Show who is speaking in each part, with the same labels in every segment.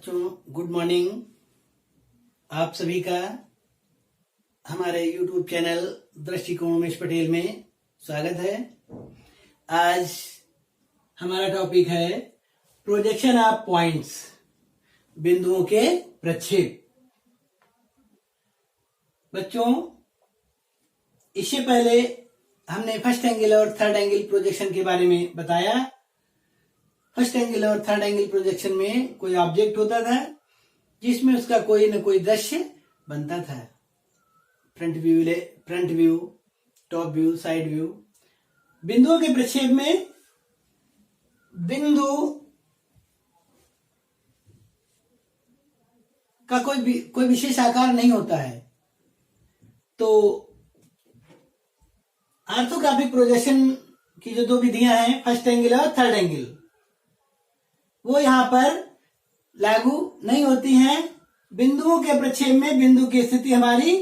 Speaker 1: बच्चों good morning. आप सभी का हमारे YouTube चैनल दृष्टिकोण उमेश पटेल में स्वागत है। आज हमारा टॉपिक है प्रोजेक्शन ऑफ पॉइंट्स, बिंदुओं के प्रक्षेप। बच्चों इससे पहले हमने फर्स्ट एंगल और थर्ड एंगल प्रोजेक्शन के बारे में बताया। फर्स्ट एंगल और थर्ड एंगल प्रोजेक्शन में कोई ऑब्जेक्ट होता था जिसमें उसका कोई न कोई दृश्य बनता था। Front view, top view, side view. बिंदुओं के प्रक्षेप में बिंदु का कोई विशेष आकार नहीं होता है। तो ऑर्थोग्राफिक प्रोजेक्शन की जो दो विधियां हैं, फर्स्ट एंगल और थर्ड एंगल, वो यहां पर लागू नहीं होती हैं। बिंदुओं के प्रक्षेप में बिंदु की स्थिति हमारी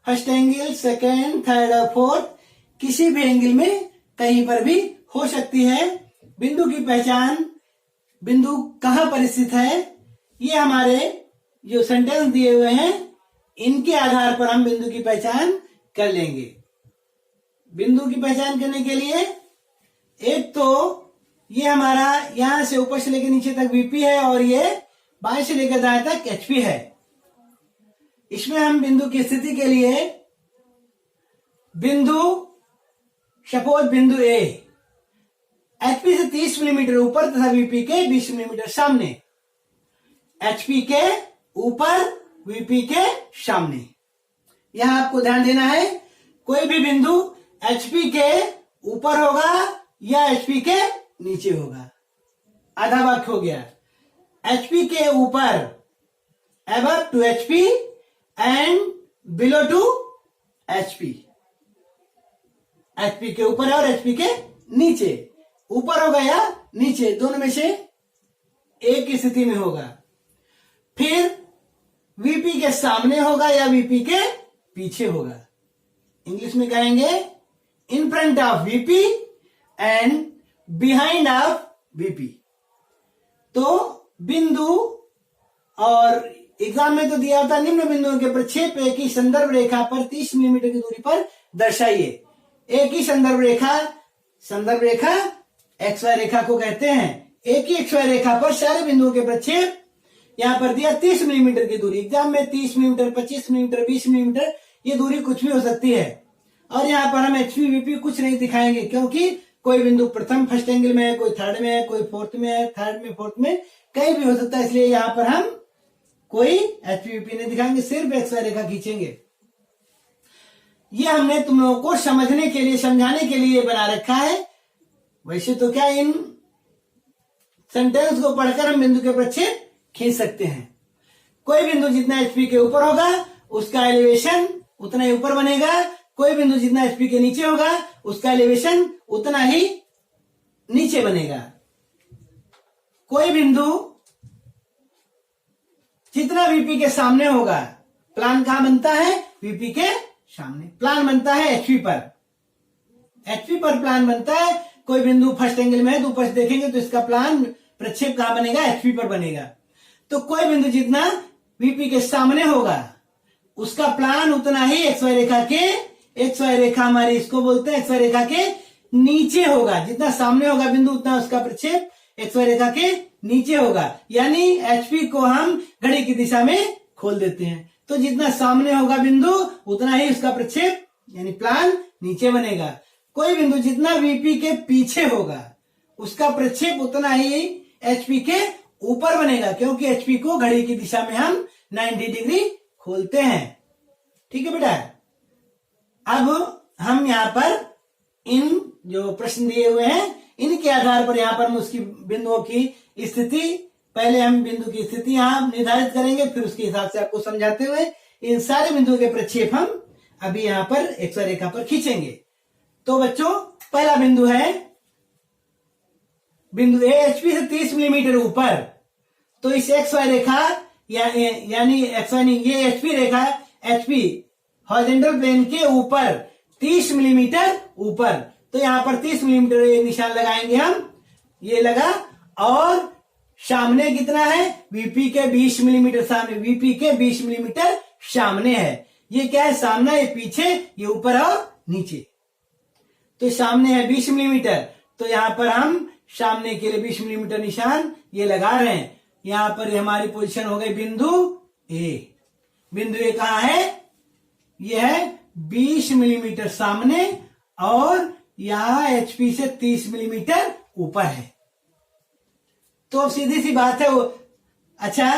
Speaker 1: फर्स्ट एंगल, सेकेंड, थर्ड और फोर्थ किसी भी एंगल में कहीं पर भी हो सकती है। बिंदु की पहचान, बिंदु कहां पर स्थित है, ये हमारे जो सेंटेंस दिए हुए हैं इनके आधार पर हम बिंदु की पहचान कर लेंगे। बिंदु की पहचान करने के लिए एक तो ये हमारा यहां से ऊपर से लेकर नीचे तक वीपी है और ये बाएं से लेकर दाएं तक एचपी है। इसमें हम बिंदु की स्थिति के लिए सपोज बिंदु ए एचपी से 30 मिलीमीटर ऊपर तथा वीपी के 20 मिलीमीटर सामने, एचपी के ऊपर वीपी के सामने। यहां आपको ध्यान देना है, कोई भी बिंदु एचपी के ऊपर होगा या एचपी के नीचे होगा। आधा वाक्य हो गया। एचपी के ऊपर above to HP and below to HP. HP के ऊपर और एचपी के नीचे, ऊपर होगा या नीचे, दोनों में से एक की स्थिति में होगा। फिर वीपी के सामने होगा या वीपी के पीछे होगा। इंग्लिश में कहेंगे इन front of VP and behind of VP. तो बिंदु, और एग्जाम में तो दिया होता निम्न बिंदुओं के प्रक्षेप एक ही संदर्भ रेखा पर 30 मिलीमीटर की दूरी पर दर्शाइए। एक ही संदर्भ रेखा XY रेखा को कहते हैं। एक ही XY रेखा पर सारे बिंदुओं के प्रक्षेप यहां पर दिया 30 मिलीमीटर की दूरी। एग्जाम में 30 मिलीमीटर, 25 मिलीमीटर, 20 मिलीमीटर, ये दूरी कुछ भी हो सकती है। और यहां पर हम एचपी वीपी कुछ नहीं दिखाएंगे, क्योंकि कोई बिंदु प्रथम फर्स्ट एंगल में है, कोई थर्ड में है, कोई फोर्थ में है, थर्ड में, फोर्थ में, कहीं भी हो सकता है। इसलिए यहां पर हम कोई एचपीवीपी नहीं दिखाएंगे, सिर्फ एक्सवाई रेखा खींचेंगे। ये हमने तुम लोगों को समझने के लिए, समझाने के लिए बना रखा है। वैसे तो क्या इन सेंटेंस को पढ़कर हम बिंदु के प्रक्षेप खींच सकते हैं। कोई बिंदु जितना एचपी के ऊपर होगा उसका एलिवेशन उतना ही ऊपर बनेगा। कोई बिंदु जितना एचपी के नीचे होगा उसका एलिवेशन उतना ही नीचे बनेगा। कोई बिंदु जितना वीपी के सामने होगा, प्लान कहां बनता है, वीपी के सामने। प्लान बनता है एचपी पर प्लान बनता है। कोई बिंदु फर्स्ट एंगल में है तो ऊपर से देखेंगे तो इसका प्लान प्रक्षेप कहां बनेगा, एचपी पर बनेगा। तो कोई बिंदु जितना वीपी के सामने होगा उसका प्लान उतना ही XY रेखा हमारी इसको बोलते हैं XY रेखा के नीचे होगा। जितना सामने होगा बिंदु उतना उसका प्रक्षेप XY रेखा के नीचे होगा। यानी एचपी को हम घड़ी की दिशा में खोल देते हैं। तो जितना सामने होगा बिंदु उतना ही उसका प्रक्षेप यानी प्लान नीचे बनेगा। कोई बिंदु जितना वीपी के पीछे होगा उसका प्रक्षेप उतना ही एचपी के ऊपर बनेगा, क्योंकि एचपी को घड़ी की दिशा में हम 90 डिग्री खोलते हैं। ठीक है बेटा। अब हम यहाँ पर इन जो प्रश्न दिए हुए हैं इनके आधार पर यहाँ पर हम उसकी बिंदुओं की स्थिति, पहले हम बिंदु की स्थिति यहाँ निर्धारित करेंगे, फिर उसके हिसाब से आपको समझाते हुए इन सारे बिंदुओं के प्रक्षेप हम अभी यहाँ पर XY रेखा पर खींचेंगे। तो बच्चों पहला बिंदु है बिंदु ए एचपी से 30 मिलीमीटर ऊपर। तो इस XY रेखा यानी XY नहीं, ये एचपी रेखा, एचपी हॉरिजॉन्टल प्लेन के ऊपर 30 मिलीमीटर ऊपर। तो यहां पर 30 मिलीमीटर निशान लगाएंगे हम, ये लगा। और सामने कितना है, वीपी के 20 मिलीमीटर सामने, वीपी के 20 मिलीमीटर सामने है। ये क्या है, सामना, ये पीछे, ये ऊपर और नीचे। तो सामने है 20 मिलीमीटर, तो यहां पर हम सामने के लिए 20 मिलीमीटर निशान ये लगा रहे हैं। यहां पर हमारी पोजीशन हो गई बिंदु ए। बिंदु ए कहां है, ये है 20 मिलीमीटर सामने और यहां एचपी से 30 मिलीमीटर ऊपर है। तो अब सीधी सी बात है वो। अच्छा,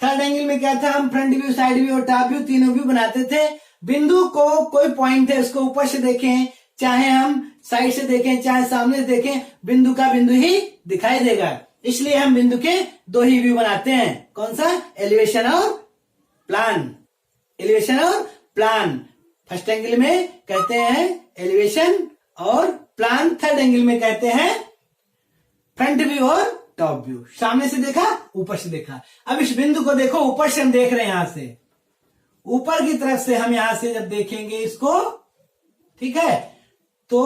Speaker 1: थर्ड एंगल में क्या था, हम फ्रंट व्यू, साइड व्यू और टॉप व्यू तीनों व्यू बनाते थे। बिंदु को कोई पॉइंट है उसको ऊपर से देखें, चाहे हम साइड से देखें, चाहे सामने से देखें, बिंदु का बिंदु ही दिखाई देगा। इसलिए हम बिंदु के दो ही व्यू बनाते हैं। कौन सा, एलिवेशन और प्लान। एलिवेशन और प्लान फर्स्ट एंगल में कहते हैं एलिवेशन और प्लान थर्ड एंगल में कहते हैं फ्रंट व्यू और टॉप व्यू। सामने से देखा, ऊपर से देखा। अब इस बिंदु को देखो, ऊपर से हम देख रहे हैं, यहां से ऊपर की तरफ से हम यहां से जब देखेंगे इसको, ठीक है, तो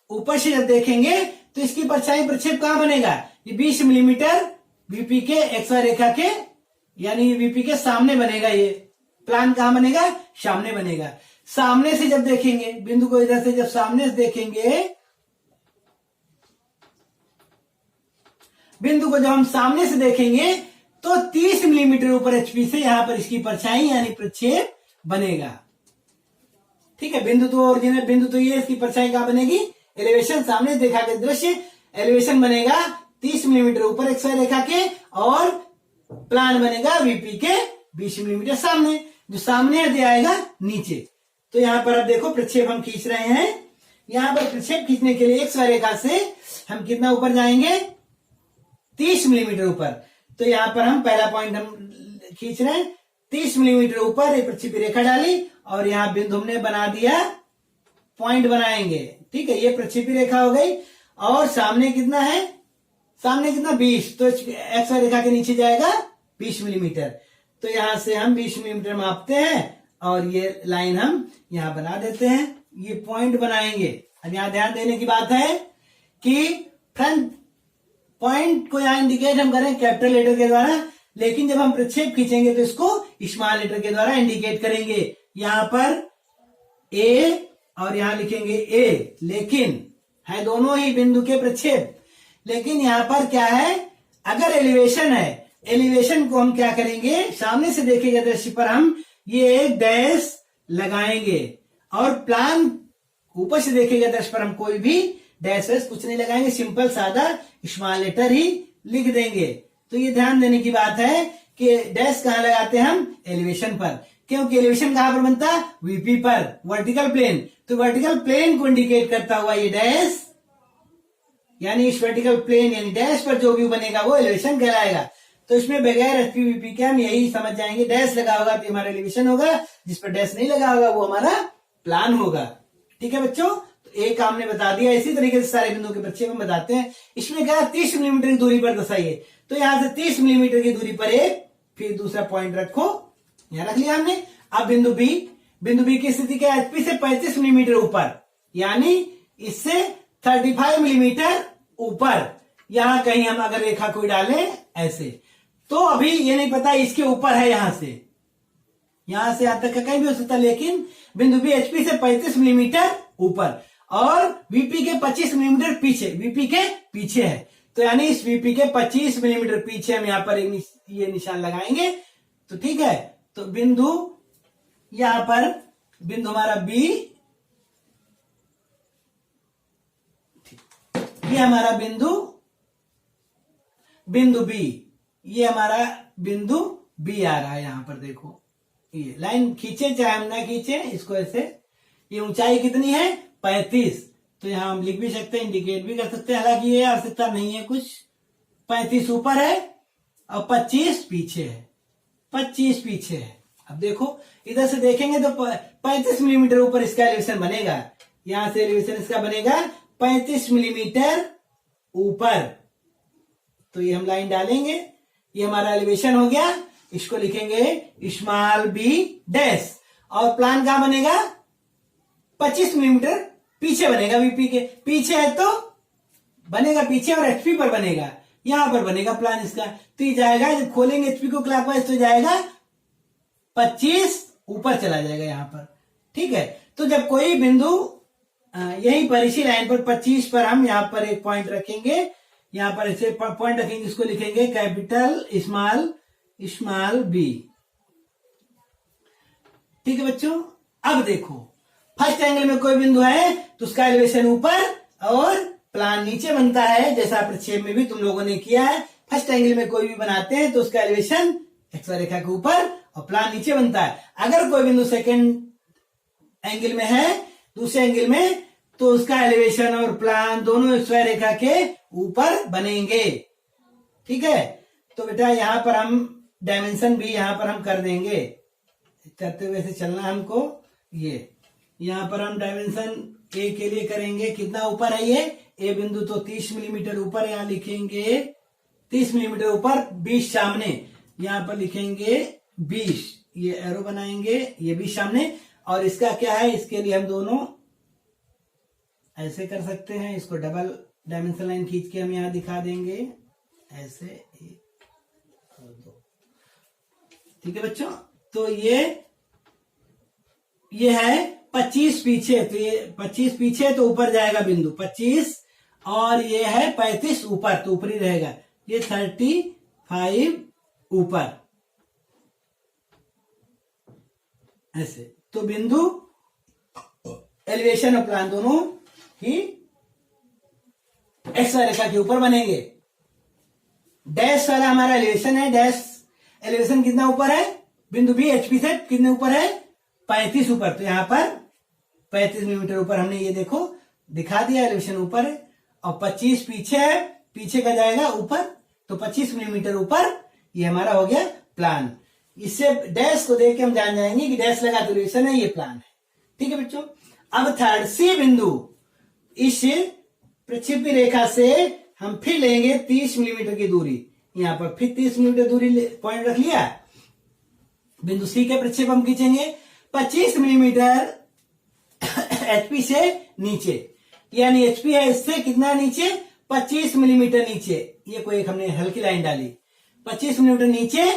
Speaker 1: ऊपर से जब देखेंगे तो इसकी परछाई प्रक्षेप कहां बनेगा, ये 20 मिलीमीटर वीपी के XY रेखा के, यानी वीपी के सामने बनेगा। ये प्लान कहां बनेगा, सामने बनेगा। सामने से जब देखेंगे बिंदु को, इधर से जब सामने से देखेंगे, बिंदु को जब हम सामने से देखेंगे तो 30 मिलीमीटर ऊपर एचपी से यहां पर इसकी परछाई यानी प्रक्षेप बनेगा। ठीक है, बिंदु तो ओरिजिनल बिंदु तो ये, इसकी परछाई कहां बनेगी, एलिवेशन, सामने देखा के दृश्य एलिवेशन बनेगा 30 मिलीमीटर ऊपर XY रेखा के, और प्लान बनेगा वीपी के 20 मिलीमीटर सामने। जो सामने है ये आएगा नीचे। तो यहां पर अब देखो प्रक्षेप हम खींच रहे हैं। यहां पर प्रक्षेप खींचने के लिए XY रेखा से हम कितना ऊपर जाएंगे, 30 मिलीमीटर ऊपर। तो यहां पर हम पहला पॉइंट हम खींच रहे हैं, 30 मिलीमीटर ऊपर एक प्रक्षेपी रेखा डाली और यहां बिंदु हमने बना दिया, पॉइंट बनाएंगे। ठीक है, ये प्रक्षेपी रेखा हो गई। और सामने कितना है, सामने कितना 20, तो XY रेखा के नीचे जाएगा 20 मिलीमीटर। तो यहां से हम 20 मिलीमीटर मापते हैं और ये लाइन हम यहां बना देते हैं, ये पॉइंट बनाएंगे। अब यहां ध्यान देने की बात है कि फ्रंट पॉइंट को यहां इंडिकेट हम करें कैपिटल लेटर के द्वारा, लेकिन जब हम प्रक्षेप खींचेंगे तो इसको स्मॉल लेटर के द्वारा इंडिकेट करेंगे। यहां पर ए और यहां लिखेंगे ए, लेकिन है दोनों ही बिंदु के प्रक्षेप। लेकिन यहां पर क्या है, अगर एलिवेशन है, एलिवेशन को हम क्या करेंगे, सामने से देखेंगे दृश्य पर हम ये डैश लगाएंगे, और प्लान ऊपर से देखेगा दृश्य पर हम कोई भी डैश वैश कुछ नहीं लगाएंगे, सिंपल सादा स्मॉल लेटर ही लिख देंगे। तो ये ध्यान देने की बात है कि डैश कहां लगाते हैं हम, एलिवेशन पर, क्योंकि एलिवेशन कहां पर बनता है, वीपी पर, वर्टिकल प्लेन। तो वर्टिकल प्लेन को इंडिकेट करता हुआ ये डैश, यानी इस वर्टिकल प्लेन यानी डैश पर जो व्यू बनेगा वो एलिवेशन कहलाएगा। तो इसमें बगैर एचपी वीपी के हम यही समझ जाएंगे, डैश लगा होगा तो हमारा एलिवेशन होगा, जिस पर डैश नहीं लगा होगा वो हमारा प्लान होगा। ठीक है बच्चों, तो एक काम ने बता दिया। इसी तरीके से सारे बिंदुओं के प्रक्षेप हम बताते हैं। इसमें क्या 30 मिलीमीटर की दूरी पर दर्शाइए, तो यहां से 30 मिलीमीटर की दूरी पर एक, फिर दूसरा पॉइंट रखो, यहां रख लिया हमने। अब बिंदु बी, बिंदु बी की स्थिति क्या है, एचपी से 35 मिलीमीटर ऊपर, यानी इससे 35 मिलीमीटर ऊपर, यहां कहीं हम अगर रेखा कोई डालें ऐसे, तो अभी ये नहीं पता इसके ऊपर है, यहां से यहां तक का कहीं भी हो सकता है, लेकिन बिंदु बी एचपी से 35 मिलीमीटर ऊपर और वीपी के 25 मिलीमीटर पीछे, वीपी के पीछे है। तो यानी इस वीपी के 25 मिलीमीटर पीछे हम यहां पर ये निशान लगाएंगे। तो ठीक है, तो बिंदु यहां पर बिंदु हमारा बी, ये हमारा बिंदु बी, ये हमारा बिंदु बी आ रहा है। यहां पर देखो ये लाइन खींचे चाहे हम ना खींचे इसको ऐसे, ये ऊंचाई कितनी है 35, तो यहां हम लिख भी सकते हैं, इंडिकेट भी कर सकते हैं, हालांकि ये आवश्यकता नहीं है कुछ। 35 ऊपर है और 25 पीछे है, 25 पीछे है। अब देखो इधर से देखेंगे तो 35 मिलीमीटर ऊपर इसका एलिवेशन बनेगा, यहां से एलिवेशन इसका बनेगा 35 मिलीमीटर ऊपर। तो ये हम लाइन डालेंगे, ये हमारा एलिवेशन हो गया, इसको लिखेंगे स्मॉल बी डैश। और प्लान कहां बनेगा, 25 मिलीमीटर पीछे बनेगा, वीपी के पीछे है तो बनेगा पीछे और एचपी पर बनेगा। यहां पर बनेगा प्लान इसका। तो ये जाएगा, जब खोलेंगे एचपी को क्लॉकवाइज तो जाएगा 25 ऊपर चला जाएगा यहां पर। ठीक है, तो जब कोई बिंदु यहीं पर इसी लाइन पर 25 पर हम यहां पर एक पॉइंट रखेंगे, यहां पर ऐसे पॉइंट रखेंगे, इसको लिखेंगे कैपिटल स्मॉल बी। ठीक है बच्चों, अब देखो फर्स्ट एंगल में कोई बिंदु है तो उसका एलिवेशन ऊपर और प्लान नीचे बनता है, जैसा प्रक्षेप में भी तुम लोगों ने किया है। फर्स्ट एंगल में कोई भी बनाते हैं तो उसका एलिवेशन एक्स रेखा के ऊपर और प्लान नीचे बनता है। अगर कोई बिंदु सेकंड एंगल में है, दूसरे एंगल में, तो उसका एलिवेशन और प्लान दोनों एक्स रेखा के ऊपर बनेंगे। ठीक है, तो बेटा यहां पर हम डायमेंशन भी यहां पर हम कर देंगे, करते हुए ऐसे चलना हमको। ये यहां पर हम डायमेंशन ए के लिए करेंगे, कितना ऊपर है ये ए बिंदु, तो 30 मिलीमीटर ऊपर यहां लिखेंगे 30 मिलीमीटर ऊपर, 20 सामने, यहां पर लिखेंगे 20, ये एरो बनाएंगे, ये 20 सामने। और इसका क्या है, इसके लिए हम दोनों ऐसे कर सकते हैं, इसको डबल डायमेंशन लाइन खींच के हम यहां दिखा देंगे, ऐसे 1 और 2। ठीक है बच्चों, तो ये है 25 पीछे, तो ये 25 पीछे तो ऊपर जाएगा बिंदु 25, और ये है 35 ऊपर, तो ऊपरी रहेगा, ये 35 ऊपर, ऐसे। तो बिंदु एलिवेशन और प्लान दोनों ही एक्स रेखा के ऊपर बनेंगे। डैश वाला हमारा एलिवेशन है, डैश एलिवेशन कितना ऊपर है, बिंदु बी एचपी से कितने ऊपर है, 35 ऊपर, तो यहां पर 35 मिलीमीटर ऊपर हमने ये देखो दिखा दिया, एलिवेशन ऊपर है, और 25 पीछे है, पीछे का जाएगा ऊपर, तो 25 मिलीमीटर ऊपर ये हमारा हो गया प्लान। इससे डैश को देख के हम जान जाएंगे कि डैश लगा तो एलिवेशन है, ये प्लान है। ठीक है बच्चों, अब थर्ड सी बिंदु, इस प्रक्षेपी रेखा से हम फिर लेंगे 30 मिलीमीटर की दूरी, यहां पर फिर 30 मिलीमीटर दूरी पॉइंट रख लिया, बिंदु सी के प्रक्षेप हम खींचेंगे 25 मिलीमीटर एचपी से नीचे, यानी एचपी है इससे कितना नीचे, 25 मिलीमीटर नीचे, ये कोई एक हमने हल्की लाइन डाली, 25 मिलीमीटर नीचे,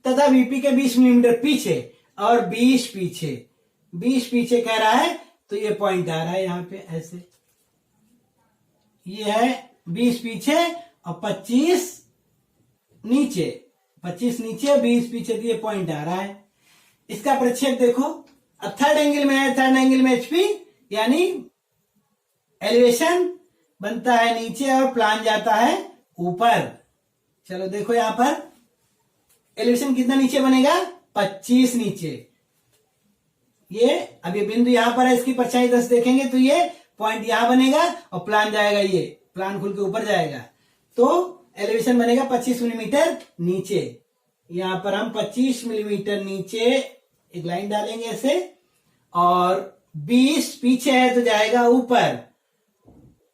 Speaker 1: तथा वीपी के 20 मिलीमीटर पीछे और 20 पीछे कह रहा है, तो ये पॉइंट आ रहा है यहां पे ऐसे, ये है 20 पीछे और 25 नीचे, 25 नीचे 20 पीछे, तो ये पॉइंट आ रहा है। इसका प्रक्षेप देखो, अब थर्ड एंगल में है, थर्ड एंगल में एचपी, यानी एलिवेशन बनता है नीचे और प्लान जाता है ऊपर। चलो देखो यहां पर एलिवेशन कितना नीचे बनेगा, 25 नीचे, ये अब ये बिंदु यहां पर है, इसकी परछाई 10 देखेंगे तो ये पॉइंट यहां बनेगा और प्लान जाएगा, ये प्लान खुल के ऊपर जाएगा, तो एलिवेशन बनेगा 25 मिलीमीटर नीचे। यहां पर हम 25 मिलीमीटर नीचे एक लाइन डालेंगे ऐसे, और 20 पीछे है तो जाएगा ऊपर,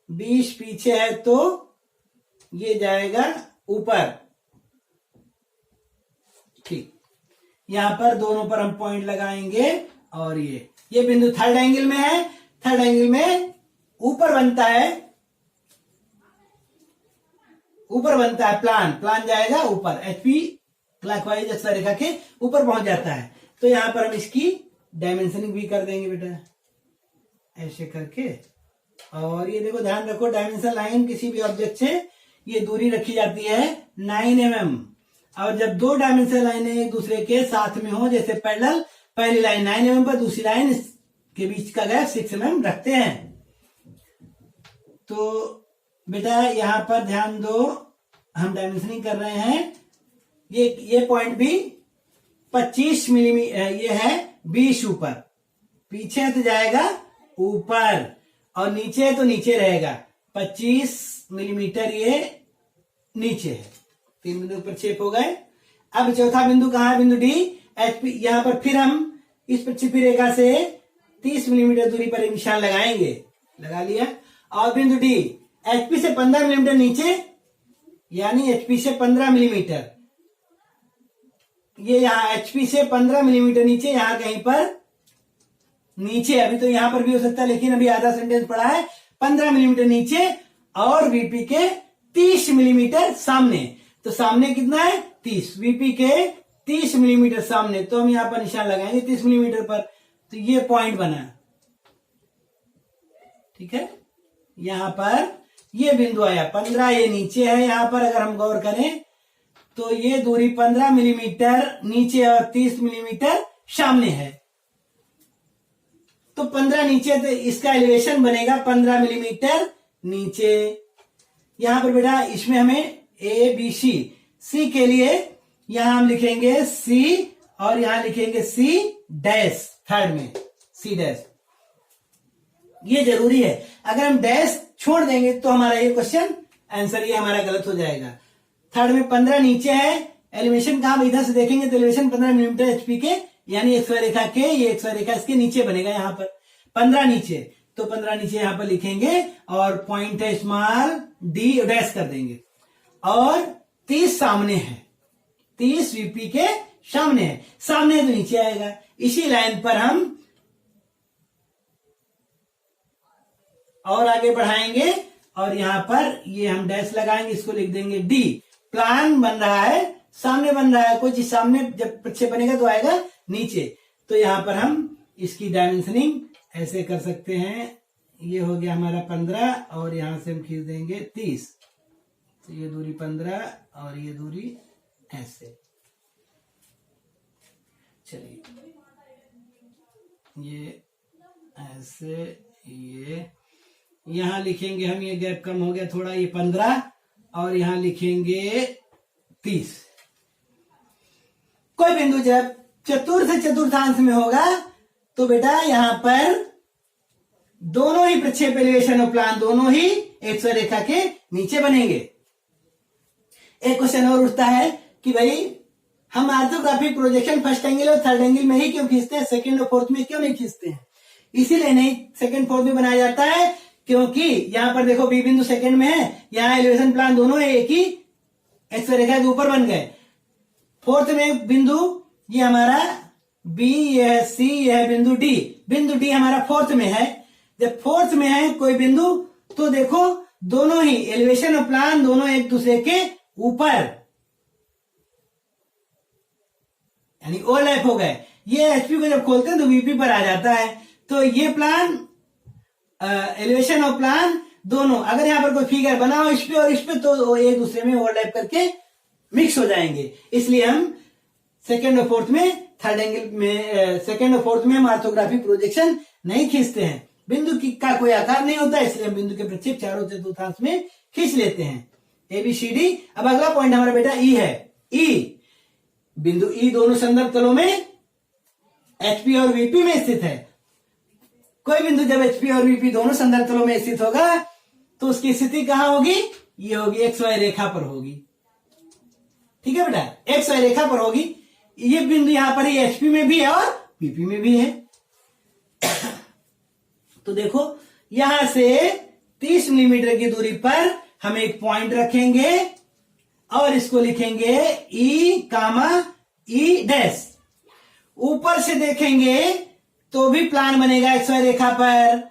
Speaker 1: 20 पीछे है तो ये जाएगा ऊपर। ठीक, यहां पर दोनों पर हम पॉइंट लगाएंगे, और ये बिंदु थर्ड एंगल में है, थर्ड एंगल में ऊपर बनता है प्लान जाएगा ऊपर, एचपी क्लॉकवाइज एक्स रेखा के ऊपर पहुंच जाता है। तो यहां पर हम इसकी डायमेंशनिंग भी कर देंगे बेटा, ऐसे करके। और ये देखो ध्यान रखो, डायमेंशन लाइन किसी भी ऑब्जेक्ट से ये दूरी रखी जाती है 9 mm, और जब दो डायमेंशन लाइनें एक दूसरे के साथ में हो, जैसे पैरेलल, पहली लाइन 9 mm पर, दूसरी लाइन के बीच का गैप 6 mm रखते हैं। तो बेटा यहां पर ध्यान दो, हम डायमेंशनिंग कर रहे हैं, ये पॉइंट भी 25 मिलीमीटर, ये है 20 ऊपर, पीछे है तो जाएगा ऊपर, और नीचे है तो नीचे रहेगा, 25 मिलीमीटर ये नीचे है। 3 बिंदु प्रक्षेप हो गए। अब चौथा बिंदु कहां है, बिंदु डी एचपी, यहां पर फिर हम इस प्रक्षेपी रेखा से 30 मिलीमीटर दूरी पर निशान लगाएंगे, लगा लिया। और बिंदु डी एचपी से 15 मिलीमीटर नीचे, यानी एचपी से 15 मिलीमीटर, ये यहां एचपी से 15 मिलीमीटर नीचे, यहां कहीं पर नीचे, अभी तो यहां पर भी हो सकता है लेकिन अभी आधा सेंटेंस पड़ा है, 15 मिलीमीटर नीचे, और वीपी के 30 मिलीमीटर सामने। तो सामने कितना है 30, वीपी के 30 मिलीमीटर सामने। तो हम यहां पर निशान लगाएंगे 30 मिलीमीटर पर। तो ये पॉइंट बना, ठीक है। यहां पर ये बिंदु आया 15, ये नीचे है। यहां पर अगर हम गौर करें तो ये दूरी 15 मिलीमीटर नीचे और 30 मिलीमीटर सामने है। तो 15 नीचे, तो इसका एलिवेशन बनेगा 15 मिलीमीटर नीचे। यहां पर बेटा इसमें हमें ए बी सी, सी के लिए यहां हम लिखेंगे सी और यहां लिखेंगे सी डैश, थर्ड में सी डैश। ये जरूरी है, अगर हम डैश छोड़ देंगे तो हमारा ये क्वेश्चन आंसर ये हमारा गलत हो जाएगा। थर्ड में 15 नीचे है, एलिवेशन कहां इधर से देखेंगे तो एलिवेशन 15 मिलीमीटर एचपी के, यानी XY रेखा के, ये XY रेखा इसके नीचे बनेगा। यहां पर 15 नीचे, तो 15 नीचे यहां पर लिखेंगे और पॉइंट है स्मॉल डी, डैश कर देंगे। और 30 सामने है, 30 वीपी के सामने है, सामने तो नीचे आएगा। इसी लाइन पर हम और आगे बढ़ाएंगे और यहां पर ये हम डैश लगाएंगे, इसको लिख देंगे डी। प्लान बन रहा है, सामने बन रहा है, कोई चीज सामने जब प्रक्षेप बनेगा तो आएगा नीचे। तो यहां पर हम इसकी डायमेंशनिंग ऐसे कर सकते हैं, ये हो गया हमारा 15 और यहां से हम खींच देंगे 30। तो ये दूरी 15 और ये दूरी ऐसे, चलिए ये ऐसे, ये यहां लिखेंगे हम, ये गैप कम हो गया थोड़ा, ये 15 और यहां लिखेंगे 30। कोई बिंदु जब चतुर्थ से चतुर्थांश में होगा तो बेटा यहां पर दोनों ही प्रक्षेप एलिवेशन और प्लान दोनों ही XY रेखा के नीचे बनेंगे। एक क्वेश्चन और उठता है कि भाई हम ऑर्थोग्राफिक प्रोजेक्शन फर्स्ट एंगल और थर्ड एंगल में ही क्यों खींचते हैं, सेकंड और फोर्थ में क्यों नहीं खींचते हैं? इसीलिए नहीं सेकंड फोर्थ में बनाया जाता है क्योंकि यहां पर देखो बी बिंदु सेकंड में है, यहां एलिवेशन प्लान दोनों एक ही XY रेखा के ऊपर बन गए। फोर्थ में बिंदु ये हमारा बी, ये है सी, ये है बिंदु डी। बिंदु डी हमारा फोर्थ में है। जब फोर्थ में है कोई बिंदु तो देखो दोनों ही एलिवेशन और प्लान दोनों एक दूसरे के ऊपर, यानी ओवरलैप हो गए। ये एचपी को जब खोलते हैं तो वीपी पर आ जाता है। तो ये प्लान एलिवेशन और प्लान दोनों, अगर यहां पर कोई फिगर बना हो इस पे और इस पे तो एक दूसरे में ओवरलैप करके मिक्स हो जाएंगे। इसलिए हम सेकंड और फोर्थ में, थर्ड एंगल में, सेकंड और फोर्थ में हम ऑर्थोग्राफिक प्रोजेक्शन नहीं खींचते हैं। बिंदु का कोई आकार नहीं होता, इसलिए हम बिंदु के प्रक्षेप चारों चतुर्थांश में खींच लेते हैं। ABCD। अब अगला पॉइंट हमारा बेटा ई है। ई बिंदु ई दोनों संदर्भ तलों में HP और VP में स्थित है। कोई बिंदु जब HP और VP दोनों संदर्भ तलों में स्थित होगा तो उसकी स्थिति कहां होगी? ये होगी XY रेखा पर होगी। ठीक है बेटा, XY रेखा पर होगी। ये बिंदु यहां पर ही HP में भी है और VP में भी है। तो देखो यहां से 30 मिलीमीटर की दूरी पर हम एक पॉइंट रखेंगे और इसको लिखेंगे E, E डैश। ऊपर से देखेंगे तो भी प्लान बनेगा XY रेखा पर,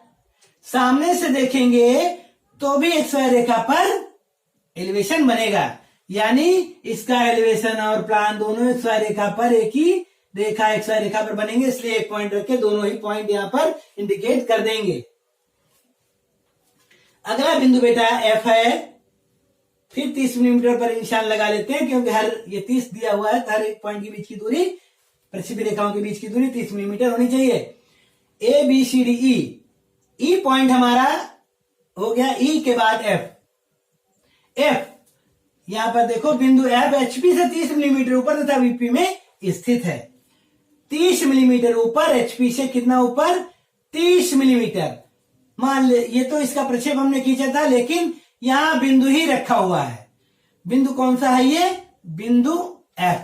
Speaker 1: सामने से देखेंगे तो भी XY रेखा पर एलिवेशन बनेगा, यानी इसका एलिवेशन और प्लान दोनों XY रेखा पर एक ही रेखा XY रेखा पर बनेंगे। इसलिए एक पॉइंट रख के दोनों ही पॉइंट यहां पर इंडिकेट कर देंगे। अगला बिंदु बेटा F है। फिर 30 मिलीमीटर पर निशान लगा लेते हैं क्योंकि हर ये 30 दिया हुआ है, हर एक पॉइंट के बीच की दूरी, प्रक्षेपी रेखाओं के बीच की दूरी 30 मिलीमीटर होनी चाहिए। ABCD E पॉइंट हमारा हो गया, E के बाद F। यहां पर देखो बिंदु F HP से 30 मिलीमीटर ऊपर तथा VP में स्थित है। 30 मिलीमीटर ऊपर, HP से कितना ऊपर? 30 मिलीमीटर। मान ले ये तो इसका प्रक्षेप हमने खींचा था, लेकिन यहां बिंदु ही रखा हुआ है। बिंदु कौन सा है? ये बिंदु F।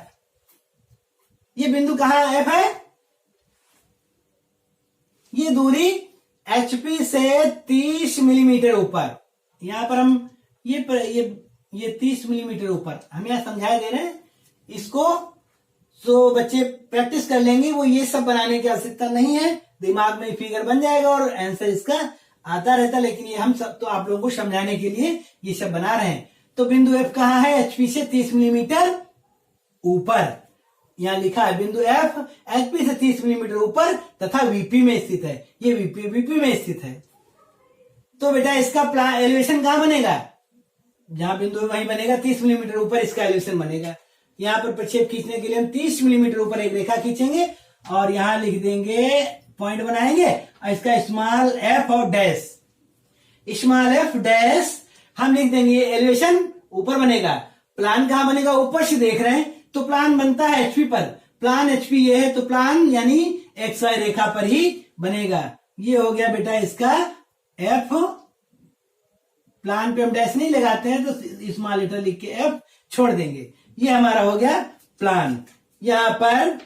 Speaker 1: ये बिंदु कहां F है? ये दूरी HP से 30 मिलीमीटर ऊपर। यहां पर हम ये 30 मिलीमीटर ऊपर हम यहां समझा दे रहे हैं इसको, जो बच्चे प्रैक्टिस कर लेंगे वो ये सब बनाने की आवश्यकता नहीं है, दिमाग में फिगर बन जाएगा और आंसर इसका आता रहता। लेकिन ये हम सब तो आप लोगों को समझाने के लिए ये सब बना रहे हैं। तो बिंदु एफ कहाँ है? एचपी से 30 मिलीमीटर ऊपर। यहां लिखा है बिंदु एफ एचपी से 30 मिलीमीटर ऊपर तथा वीपी में स्थित है। ये वीपी में स्थित है। तो बेटा इसका एलिवेशन कहां बनेगा? जहां बिंदु वहीं बनेगा, 30 मिलीमीटर ऊपर इसका एलिवेशन बनेगा। यहां पर प्रक्षेप खींचने के लिए हम 30 मिलीमीटर ऊपर एक रेखा खींचेंगे और यहां लिख देंगे, पॉइंट बनाएंगे और इसका स्मॉल एफ और डैश, स्मॉल एफ डैश हम लिख देंगे। एलिवेशन ऊपर बनेगा। प्लान कहां बनेगा? ऊपर से देख रहे हैं तो प्लान बनता है एचपी पर। प्लान एचपी ये है तो प्लान यानी एक्स वाई रेखा पर ही बनेगा। ये हो गया बेटा इसका एफ। प्लान पे हम डैश नहीं लगाते हैं तो स्मॉल लेटर लिख के एफ छोड़ देंगे। ये हमारा हो गया प्लान। यहां पर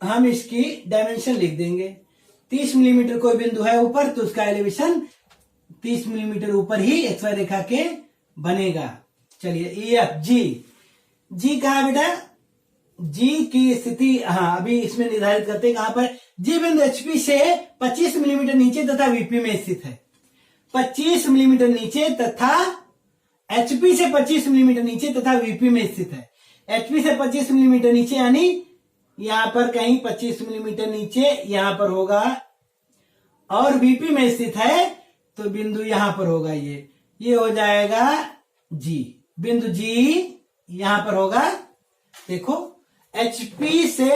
Speaker 1: हम इसकी डायमेंशन लिख देंगे। 30 मिलीमीटर कोई बिंदु है ऊपर तो उसका एलिवेशन 30 मिलीमीटर ऊपर ही एक्स वाई रेखा के बनेगा। चलिए एफ जी कहा बेटा? जी की स्थिति, हाँ अभी इसमें निर्धारित करते हैं कहां पर। जी बिंदु एचपी से 25 मिलीमीटर नीचे तथा वीपी में स्थित है। 25 मिलीमीटर नीचे तथा एचपी से 25 मिलीमीटर नीचे तथा वीपी में स्थित है। एचपी से 25 मिलीमीटर नीचे यानी यहां पर कहीं 25 मिलीमीटर नीचे यहां पर होगा और वीपी में स्थित है तो बिंदु यहां पर होगा। ये हो जाएगा जी। बिंदु जी यहां पर होगा। देखो एचपी से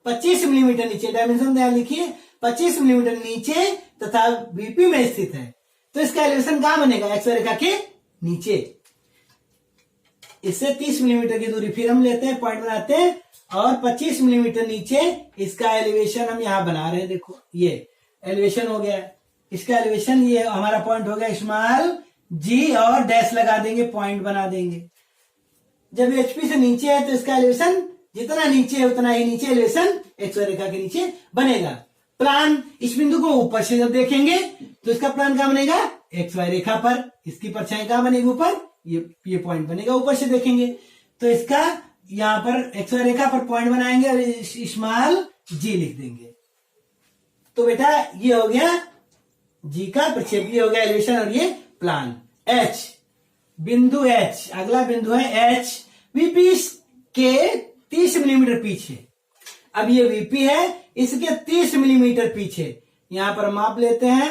Speaker 1: 25 मिलीमीटर नीचे, डायमेंशन ध्यान लिखिए, 25 मिलीमीटर नीचे तथा वीपी में स्थित है तो इसका एलिवेशन कहां बनेगा? एक्स रेखा के नीचे। इससे 30 मिलीमीटर की दूरी फिर हम लेते हैं, पॉइंट बनाते हैं और 25 मिलीमीटर नीचे इसका एलिवेशन हम यहां बना रहे हैं। देखो ये एलिवेशन हो गया। इसका एलिवेशन ये हमारा पॉइंट हो गया स्मॉल जी और डैश लगा देंगे, पॉइंट बना देंगे। जब एचपी से नीचे है तो इसका एलिवेशन जितना नीचे है उतना ही नीचे एलिवेशन एक्स वाई रेखा के नीचे बनेगा। प्लान इस बिंदु को ऊपर से जब देखेंगे तो इसका प्लान कहां बनेगा? एक्स वाई रेखा पर। इसकी परछाई कहां बनेगी? ऊपर। ये पॉइंट बनेगा ऊपर से देखेंगे तो इसका यहां पर एक्स वाई रेखा पर पॉइंट बनाएंगे और स्मॉल जी लिख देंगे। तो बेटा ये हो गया जी का प्रक्षेप, ये हो गया एलिवेशन और ये प्लान। एच बिंदु एच, अगला बिंदु है एच वीपी के 30 मिलीमीटर पीछे। अब ये वीपी है, इसके 30 मिलीमीटर पीछे यहां पर माप लेते हैं।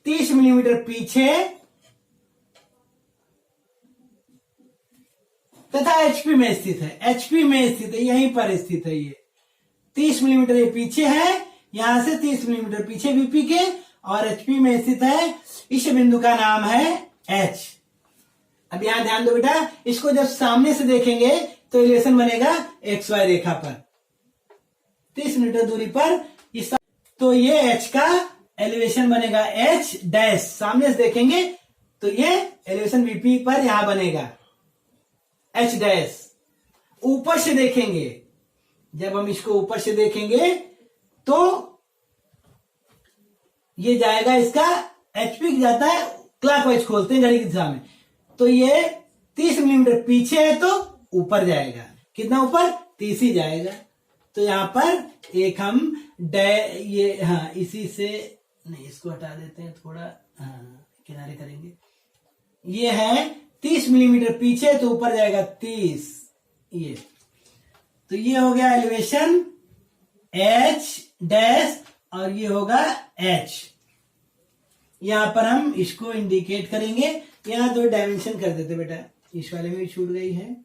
Speaker 1: 30 मिलीमीटर पीछे तथा एचपी में स्थित है। एचपी में स्थित है, यहीं पर स्थित है। ये 30 मिलीमीटर ये पीछे है, यहां से 30 मिलीमीटर पीछे वीपी के और एचपी में स्थित है। इस बिंदु का नाम है एच। अब यहां ध्यान दो बेटा, इसको जब सामने से देखेंगे तो एलिवेशन बनेगा एक्स वाई रेखा पर 30 मिलीमीटर दूरी पर। तो ये एच का एलिवेशन बनेगा एच डैश। सामने से देखेंगे तो ये एलिवेशन वीपी पर यहां बनेगा एच डैश। ऊपर से देखेंगे, जब हम इसको ऊपर से देखेंगे तो ये जाएगा, इसका एचपी जाता है क्लॉकवाइज, खोलते हैं घड़ी की दिशा में, तो ये 30 मिलीमीटर पीछे है तो ऊपर जाएगा। कितना ऊपर? 30 ही जाएगा। तो यहां पर एक हम ये हाँ इसी से नहीं, इसको हटा देते हैं थोड़ा, हाँ किनारे करेंगे। ये है 30 मिलीमीटर पीछे तो ऊपर जाएगा 30। ये तो ये हो गया एलिवेशन एच डैश और ये होगा एच। यहां पर हम इसको इंडिकेट करेंगे। यहां 2 डायमेंशन कर देते बेटा, इस वाले में भी छूट गई है।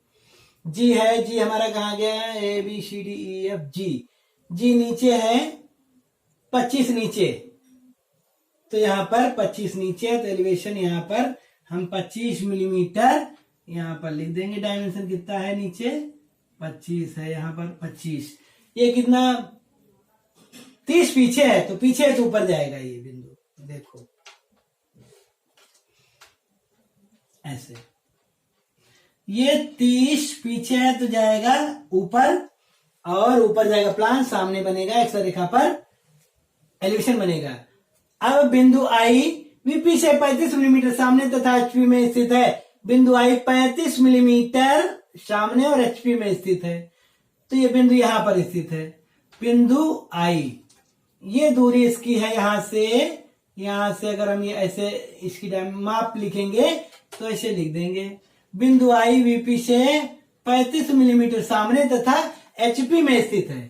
Speaker 1: जी है, जी हमारा कहां गया है? A B C D E F G. G नीचे है 25 नीचे, तो यहां पर 25 नीचे है तो एलिवेशन यहां पर हम 25 मिलीमीटर यहां पर लिख देंगे। डायमेंशन कितना है? नीचे 25 है, यहां पर 25। ये कितना? 30 पीछे है तो पीछे है तो ऊपर जाएगा ये बिंदु। देखो ऐसे, ये 30 पीछे है तो जाएगा ऊपर और ऊपर जाएगा प्लान, सामने बनेगा एक्स रेखा पर एलिवेशन बनेगा। अब बिंदु आई वीपी से 35 मिलीमीटर सामने तथा एचपी में स्थित है। बिंदु आई 35 मिलीमीटर सामने और एचपी में स्थित है तो ये बिंदु यहां पर स्थित है। बिंदु आई, ये दूरी इसकी है यहां से अगर हम ये ऐसे इसकी माप लिखेंगे तो ऐसे लिख देंगे। बिंदु आई वीपी से 35 मिलीमीटर सामने तथा एचपी में स्थित है।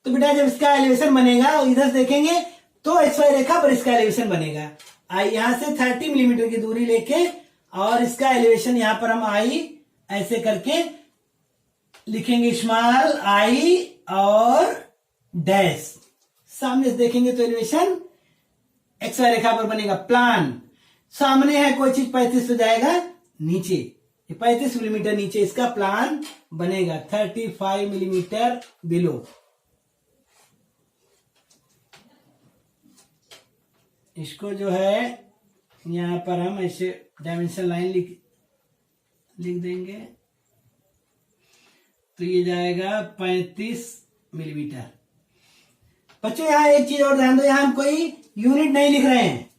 Speaker 1: तो बेटा जब इसका एलिवेशन बनेगा इधर से देखेंगे तो XY रेखा पर इसका एलिवेशन बनेगा। आई यहां से 30 मिलीमीटर की दूरी लेके और इसका एलिवेशन यहां पर हम आई ऐसे करके लिखेंगे, स्मॉल आई और डैश। सामने से देखेंगे तो एलिवेशन XY रेखा पर बनेगा। प्लान सामने है कोई चीज 35 हो जाएगा नीचे, 35 मिलीमीटर नीचे इसका प्लान बनेगा, 35 मिलीमीटर बिलो। इसको जो है यहां पर हम ऐसे डायमेंशन लाइन लिख देंगे तो ये जाएगा 35 मिलीमीटर। बच्चों यहां एक चीज और ध्यान दो, यहां हम कोई यूनिट नहीं लिख रहे हैं।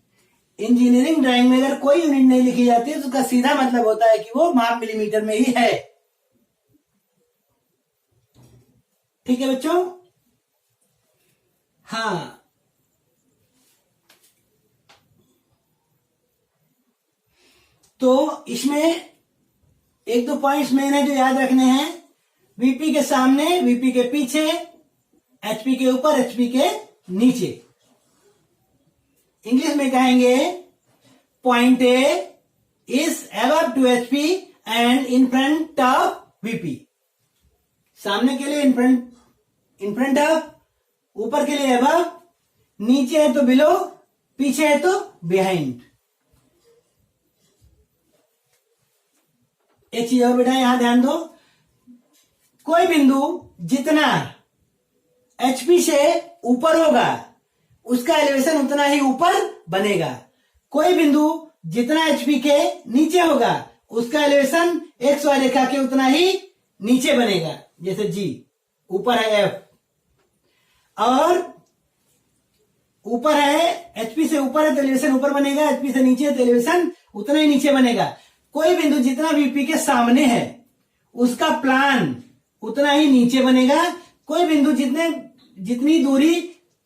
Speaker 1: इंजीनियरिंग ड्राइंग में अगर कोई यूनिट नहीं लिखी जाती है तो उसका सीधा मतलब होता है कि वो माप मिलीमीटर में ही है। ठीक है बच्चों? हाँ, तो इसमें एक दो पॉइंट्स मेन है जो याद रखने हैं। वीपी के सामने, वीपी के पीछे, एचपी के ऊपर, एचपी के नीचे। इंग्लिश में कहेंगे point A is above to HP and in front of VP. सामने के लिए इन फ्रंट ऑफ, ऊपर के लिए अबव, नीचे है तो बिलो, पीछे है तो बिहाइंड। एक चीज और बेटा यहां ध्यान दो, कोई बिंदु जितना एचपी से ऊपर होगा उसका एलिवेशन उतना ही ऊपर बनेगा। कोई बिंदु जितना एचपी के नीचे होगा उसका एलिवेशन XY रेखा के उतना ही नीचे बनेगा। जैसे जी ऊपर है F और ऊपर है, एचपी से ऊपर है तो एलिवेशन ऊपर बनेगा, एचपी से नीचे है तो एलिवेशन उतना ही नीचे बनेगा। कोई बिंदु जितना वीपी के सामने है उसका प्लान उतना ही नीचे बनेगा। कोई बिंदु जितनी दूरी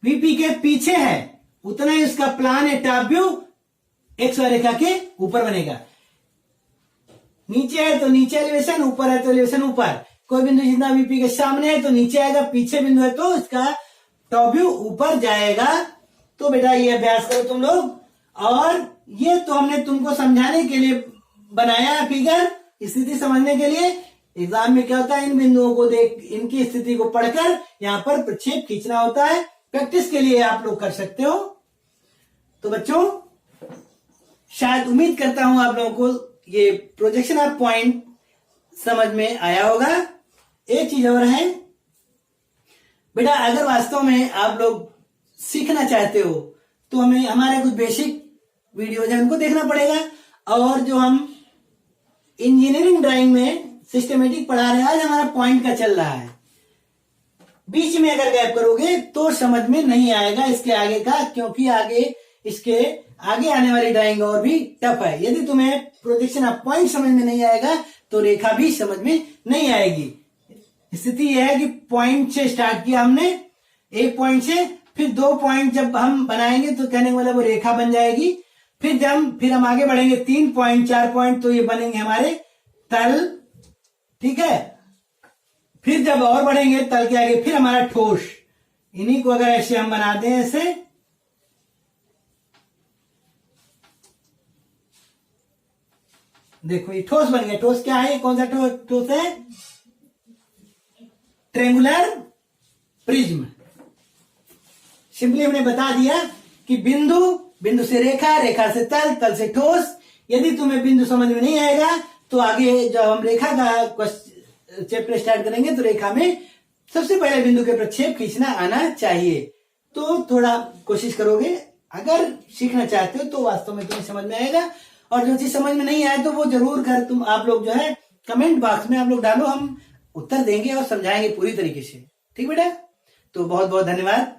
Speaker 1: वीपी के पीछे है उतना ही उसका प्लान या टॉप व्यू XY रेखा के ऊपर बनेगा। नीचे है तो नीचे एलिवेशन, ऊपर है तो एलिवेशन ऊपर। कोई बिंदु जितना वीपी के सामने है तो नीचे आएगा, पीछे बिंदु है तो इसका टॉप व्यू ऊपर जाएगा। तो बेटा ये अभ्यास करो तुम लोग। और ये तो हमने तुमको समझाने के लिए बनाया है फिगर, स्थिति समझने के लिए। एग्जाम में क्या होता है, इन बिंदुओं को देख, इनकी स्थिति को पढ़कर यहाँ पर प्रक्षेप खींचना होता है। प्रैक्टिस के लिए आप लोग कर सकते हो। तो बच्चों शायद उम्मीद करता हूं आप लोगों को ये प्रोजेक्शन ऑफ पॉइंट समझ में आया होगा। एक चीज और है बेटा, अगर वास्तव में आप लोग सीखना चाहते हो तो हमें हमारे कुछ बेसिक वीडियोज हैं उनको देखना पड़ेगा। और जो हम इंजीनियरिंग ड्राइंग में सिस्टमेटिक पढ़ा रहे हैं, आज हमारा पॉइंट का चल रहा है। बीच में अगर गैप करोगे तो समझ में नहीं आएगा इसके आगे का, क्योंकि आगे इसके आगे आने वाली ड्राइंग और भी टफ है। यदि तुम्हें प्रोजेक्शन ऑफ पॉइंट समझ में नहीं आएगा तो रेखा भी समझ में नहीं आएगी। स्थिति यह है कि पॉइंट से स्टार्ट किया हमने, एक पॉइंट से, फिर 2 पॉइंट जब हम बनाएंगे तो कहने वाला वो रेखा बन जाएगी। फिर हम आगे बढ़ेंगे 3 पॉइंट, 4 पॉइंट, तो ये बनेंगे हमारे तल। ठीक है, फिर जब और बढ़ेंगे तल के आगे फिर हमारा ठोस। इन्हीं को अगर ऐसे हम बना दें, ऐसे देखो ये ठोस बन गया। ठोस क्या है, कौन सा ठोस है? Triangular prism. सिंपली हमने बता दिया कि बिंदु से रेखा, रेखा से तल, तल से ठोस। यदि तुम्हें बिंदु समझ में नहीं आएगा तो आगे जब हम रेखा का चैप्टर स्टार्ट करेंगे तो रेखा में सबसे पहले बिंदु के प्रक्षेप खींचना आना चाहिए। तो थोड़ा कोशिश करोगे, अगर सीखना चाहते हो तो वास्तव में तुम्हें समझ में आएगा। और जो चीज समझ में नहीं आए तो वो जरूर कर आप लोग जो है कमेंट बॉक्स में आप लोग डालो, हम उत्तर देंगे और समझाएंगे पूरी तरीके से। ठीक बेटा, तो बहुत बहुत धन्यवाद।